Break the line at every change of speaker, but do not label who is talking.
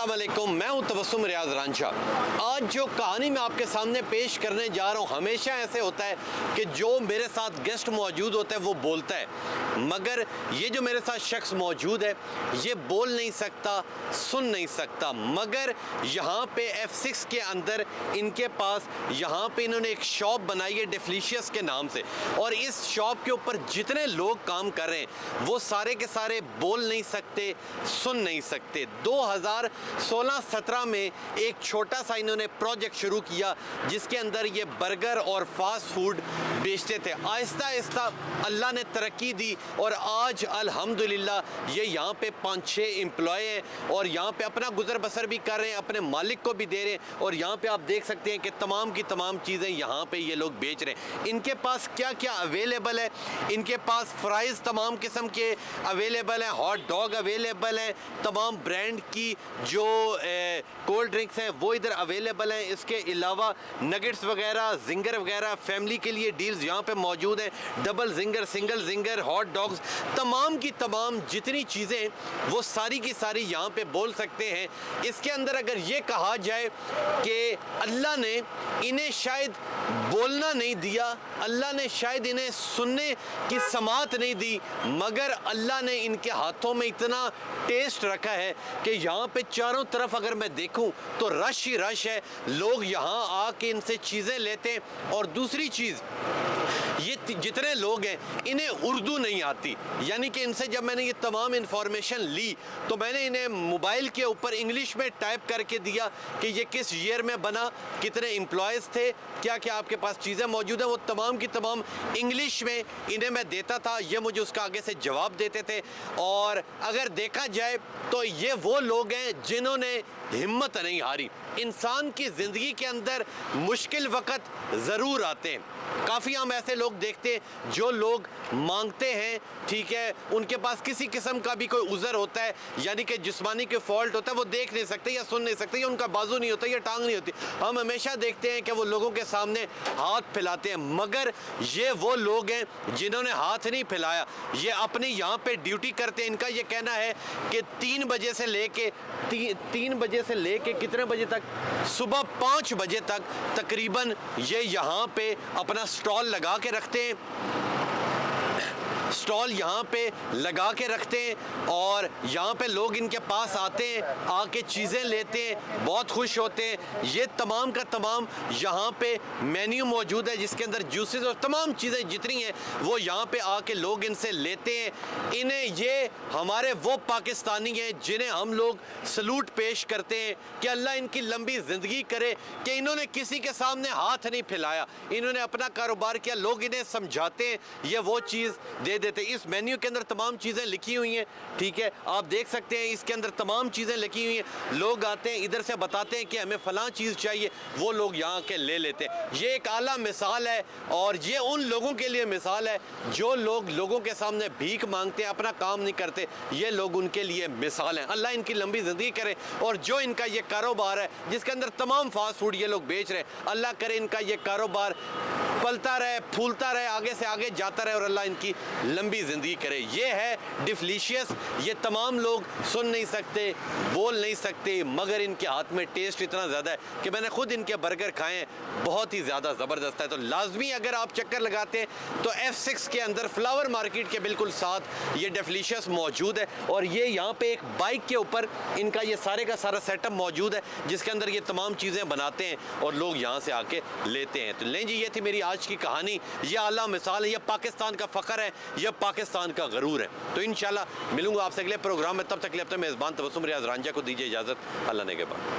अस्सलाम वालेकुम, मैं हूं तबस्सुम रियाज रांझा। आज जो कहानी मैं आपके सामने पेश करने जा रहा हूं, हमेशा ऐसे होता है कि जो मेरे साथ गेस्ट मौजूद होता है वो बोलता है, मगर ये जो मेरे साथ शख्स मौजूद है ये बोल नहीं सकता, सुन नहीं सकता। मगर यहाँ पे F6 के अंदर इनके पास यहाँ पे इन्होंने एक शॉप बनाई है डिफलिशियस के नाम से, और इस शॉप के ऊपर जितने लोग काम कर रहे हैं वो सारे के सारे बोल नहीं सकते, सुन नहीं सकते। 2016-17 में एक छोटा सा इन्होंने प्रोजेक्ट शुरू किया जिसके अंदर ये बर्गर और फास्ट फूड बेचते थे। आहिस्ता आहिस्ता अल्लाह ने तरक्की दी और आज अल्हम्दुलिल्लाह ये यहाँ पे 5-6 एम्प्लॉय हैं और यहाँ पे अपना गुजर बसर भी कर रहे हैं, अपने मालिक को भी दे रहे हैं। और यहाँ पे आप देख सकते हैं कि तमाम की तमाम चीज़ें यहाँ पे ये लोग बेच रहे हैं। इनके पास क्या क्या अवेलेबल है, इनके पास फ्राइज़ तमाम किस्म के अवेलेबल हैं, हॉट डॉग अवेलेबल हैं, तमाम ब्रांड की जो कोल्ड ड्रिंक्स हैं वो इधर अवेलेबल हैं। इसके अलावा नगेट्स वगैरह, जिंगर वगैरह, फैमिली के लिए डील्स यहाँ पे मौजूद हैं। Double ginger, single ginger, hot dogs, तमाम की तमाम जितनी चीज़ें वो सारी की सारी यहाँ पे बोल सकते हैं। इसके अंदर अगर ये कहा जाए कि अल्लाह ने इन्हें शायद बोलना नहीं दिया, अल्लाह ने शायद इन्हें सुनने की समात नहीं दी, मगर अल्लाह ने इनके हाथों में इतना टेस्ट रखा है कि यहाँ पे चारों तरफ अगर मैं देखूं तो रश ही रश है। लोग यहाँ आके इनसे चीज़ें लेते हैं। और दूसरी चीज़, ये जितने लोग हैं इन्हें उर्दू नहीं आती, यानी कि इनसे जब मैंने ये तमाम इन्फॉर्मेशन ली तो मैंने इन्हें मोबाइल के ऊपर इंग्लिश में टाइप करके दिया कि ये किस ईयर में बना, कितने एम्प्लॉयज़ थे, क्या क्या आपके पास चीज़ें मौजूद हैं, वो तमाम की तमाम इंग्लिश में इन्हें मैं देता था। ये मुझे उसका आगे से जवाब देते थे। और अगर देखा जाए तो ये वो लोग हैं जिन्होंने हिम्मत नहीं हारी। इंसान की ज़िंदगी के अंदर मुश्किल वक़्त ज़रूर आते हैं। काफ़ी हम ऐसे लोग देखते हैं जो लोग मांगते हैं, ठीक है, उनके पास किसी किस्म का भी कोई उज़र होता है, यानी कि जिस्मानी के फॉल्ट होता है, वो देख नहीं सकते या सुन नहीं सकते, या उनका बाजू नहीं होता या टांग नहीं होती। हम हमेशा देखते हैं कि वो लोगों के सामने हाथ फैलाते हैं, मगर ये वो लोग हैं जिन्होंने हाथ नहीं फैलाया। ये अपनी यहाँ पे ड्यूटी करते हैं। इनका ये कहना है कि 3 बजे से लेके कितने बजे तक, सुबह 5 बजे तक तकरीबन ये यहाँ पे अपना स्टॉल लगा के रखते हैं, स्टॉल यहाँ पे लगा के रखते हैं और यहाँ पे लोग इनके पास आते हैं, आके चीज़ें लेते हैं, बहुत खुश होते हैं। ये तमाम का तमाम यहाँ पे मेन्यू मौजूद है जिसके अंदर जूसेस और तमाम चीज़ें जितनी हैं वो यहाँ पे आके लोग इनसे लेते हैं। इन्हें, ये हमारे वो पाकिस्तानी हैं जिन्हें हम लोग सलूट पेश करते हैं कि अल्लाह इनकी लंबी ज़िंदगी करे कि इन्होंने किसी के सामने हाथ नहीं फैलाया, इन्होंने अपना कारोबार किया। लोग इन्हें समझाते हैं, ये वो चीज़ दे देते। इस मेन्यू के अंदर तमाम चीज़ें लिखी हुई हैं, ठीक है, आप देख सकते हैं इसके अंदर तमाम चीज़ें लिखी हुई हैं। लोग आते हैं, इधर से बताते हैं कि हमें फ़लाँ चीज़ चाहिए, वो लोग यहाँ के ले लेते हैं। ये एक आला मिसाल है और ये उन लोगों के लिए मिसाल है जो लोग लोगों के सामने भीख मांगते हैं, अपना काम नहीं करते। ये लोग उनके लिए मिसाल हैं। अल्लाह इनकी लंबी ज़िंदगी करे। और जो इनका ये कारोबार है जिसके अंदर तमाम फास्ट फूड ये लोग बेच रहे हैं, अल्लाह करे इनका ये कारोबार पलता रहे, फूलता रहे, आगे से आगे जाता रहे और अल्लाह इनकी लंबी ज़िंदगी करे। ये है डिफलिशियस। ये तमाम लोग सुन नहीं सकते, बोल नहीं सकते, मगर इनके हाथ में टेस्ट इतना ज़्यादा है कि मैंने खुद इनके बर्गर खाए हैं, बहुत ही ज़्यादा ज़बरदस्त है। तो लाजमी अगर आप चक्कर लगाते हैं तो F6 के अंदर फ्लावर मार्केट के बिल्कुल साथ ये डिफलिशियस मौजूद है। और ये यहाँ पे एक बाइक के ऊपर इनका ये सारे का सारा सेटअप मौजूद है जिसके अंदर ये तमाम चीज़ें बनाते हैं और लोग यहाँ से आके लेते हैं। तो लें जी, ये थी मेरी आज की कहानी। ये आला मिसाल है, ये पाकिस्तान का फ़ख्र है, ये पाकिस्तान का गरूर है। तो इंशाल्लाह मिलूंगा आपसे अगले प्रोग्राम में। तब तक के लिए अपने मेज़बान तबस्सुम रियाज रांझा को दीजिए इजाज़त। अल्लाह ने के बाद।